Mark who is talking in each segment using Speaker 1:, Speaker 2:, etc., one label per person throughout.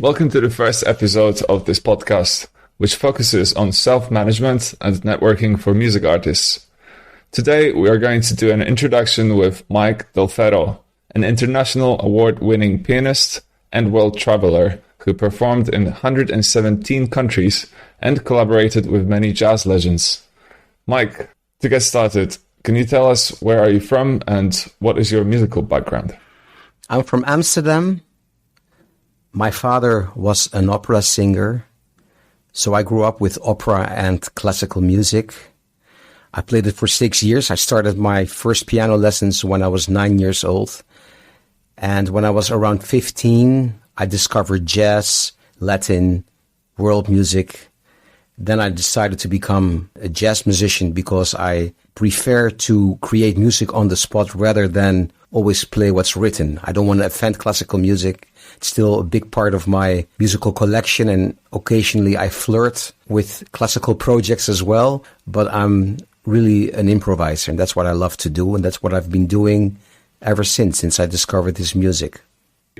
Speaker 1: Welcome to the first episode of this podcast, which focuses on self-management and networking for music artists. Today, we are going to do an introduction with Mike Del Ferro, an international award-winning pianist and world traveler who performed in 117 countries and collaborated with many jazz legends. Mike, to get started, can you tell us where are you from and what is your musical background?
Speaker 2: I'm from Amsterdam. My father was an opera singer, so I grew up with opera and classical music. I played it for 6 years. I started my first piano lessons when I was 9 years old. And when I was around 15, I discovered jazz, Latin, world music. Then I decided to become a jazz musician because I prefer to create music on the spot rather than always play what's written. I don't want to offend classical music. It's still a big part of my musical collection, and occasionally I flirt with classical projects as well, but I'm really an improviser, and that's what I love to do, and that's what I've been doing ever since I discovered this music.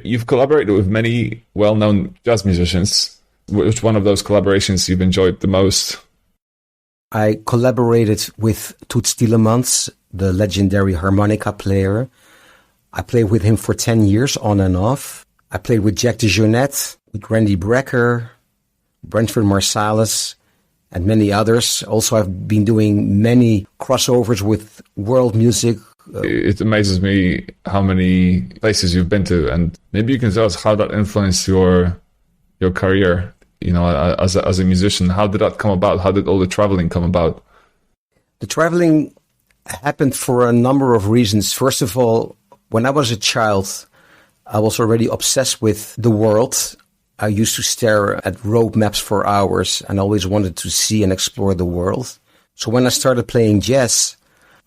Speaker 1: You've collaborated with many well-known jazz musicians. Which one of those collaborations you've enjoyed the most?
Speaker 2: I collaborated with Toots Thielemans, the legendary harmonica player. I played with him for 10 years on and off. I played with Jack DeJohnette, with Randy Brecker, Brentford Marsalis, and many others. Also, I've been doing many crossovers with world music.
Speaker 1: It amazes me how many places you've been to, and maybe you can tell us how that influenced your career, as a musician. How did that come about? How did all the traveling come about?
Speaker 2: The traveling happened for a number of reasons. First of all, when I was a child, I was already obsessed with the world. I used to stare at road maps for hours and always wanted to see and explore the world. So when I started playing jazz,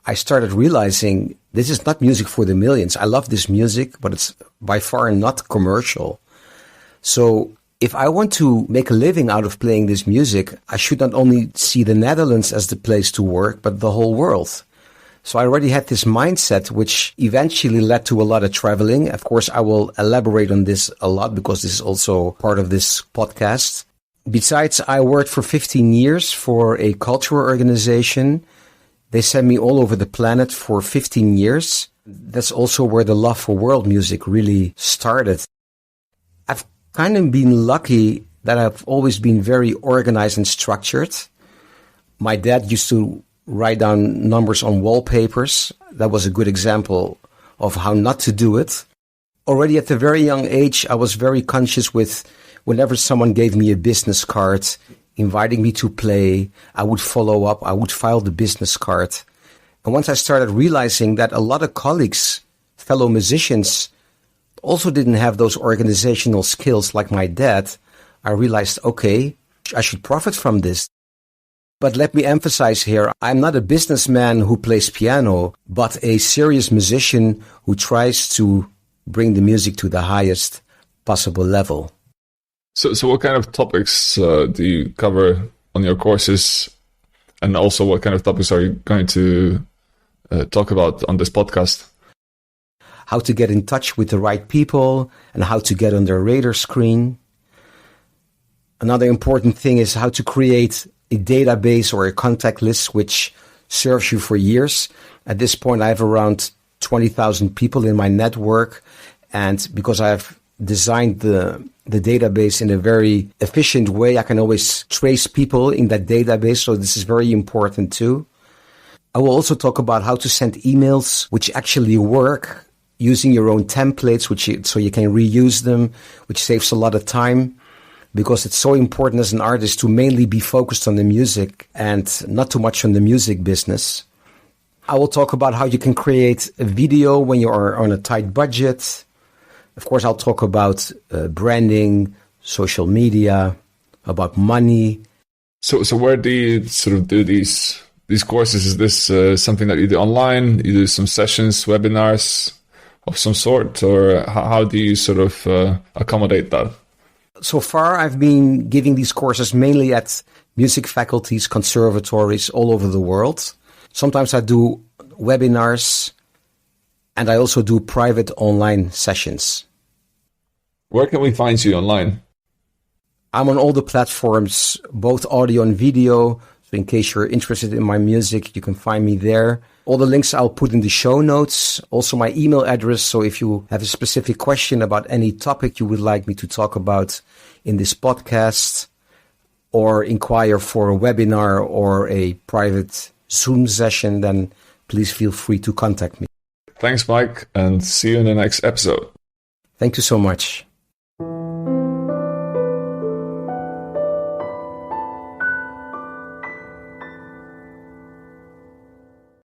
Speaker 2: I started realizing this is not music for the millions. I love this music, but it's by far not commercial. So if I want to make a living out of playing this music, I should not only see the Netherlands as the place to work, but the whole world. So I already had this mindset, which eventually led to a lot of traveling. Of course, I will elaborate on this a lot because this is also part of this podcast. Besides, I worked for 15 years for a cultural organization. They sent me all over the planet for 15 years. That's also where the love for world music really started. I've kind of been lucky that I've always been very organized and structured. My dad used to write down numbers on wallpapers. That was a good example of how not to do it. Already at a very young age, I was very conscious with whenever someone gave me a business card, inviting me to play, I would follow up, I would file the business card. And once I started realizing that a lot of colleagues, fellow musicians, also didn't have those organizational skills like my dad, I realized, okay, I should profit from this. But let me emphasize here, I'm not a businessman who plays piano, but a serious musician who tries to bring the music to the highest possible level.
Speaker 1: So what kind of topics do you cover on your courses? And also what kind of topics are you going to talk about on this podcast?
Speaker 2: How to get in touch with the right people and how to get on their radar screen. Another important thing is how to create a database or a contact list which serves you for years. At this point, I have around 20,000 people in my network. And because I've designed the database in a very efficient way, I can always trace people in that database. So this is very important too. I will also talk about how to send emails which actually work using your own templates, so you can reuse them, which saves a lot of time. Because it's so important as an artist to mainly be focused on the music and not too much on the music business. I will talk about how you can create a video when you are on a tight budget. Of course, I'll talk about branding, social media, about money.
Speaker 1: So where do you sort of do these courses? Is this something that you do online? You do some sessions, webinars of some sort? Or how do you sort of accommodate that?
Speaker 2: So far, I've been giving these courses mainly at music faculties, conservatories all over the world. Sometimes I do webinars, and I also do private online sessions.
Speaker 1: Where can we find you online?
Speaker 2: I'm on all the platforms, both audio and video. So in case you're interested in my music, you can find me there. All the links I'll put in the show notes. Also my email address. So if you have a specific question about any topic you would like me to talk about in this podcast, or inquire for a webinar or a private Zoom session, then please feel free to contact me.
Speaker 1: Thanks, Mike, and see you in the next episode.
Speaker 2: Thank you so much.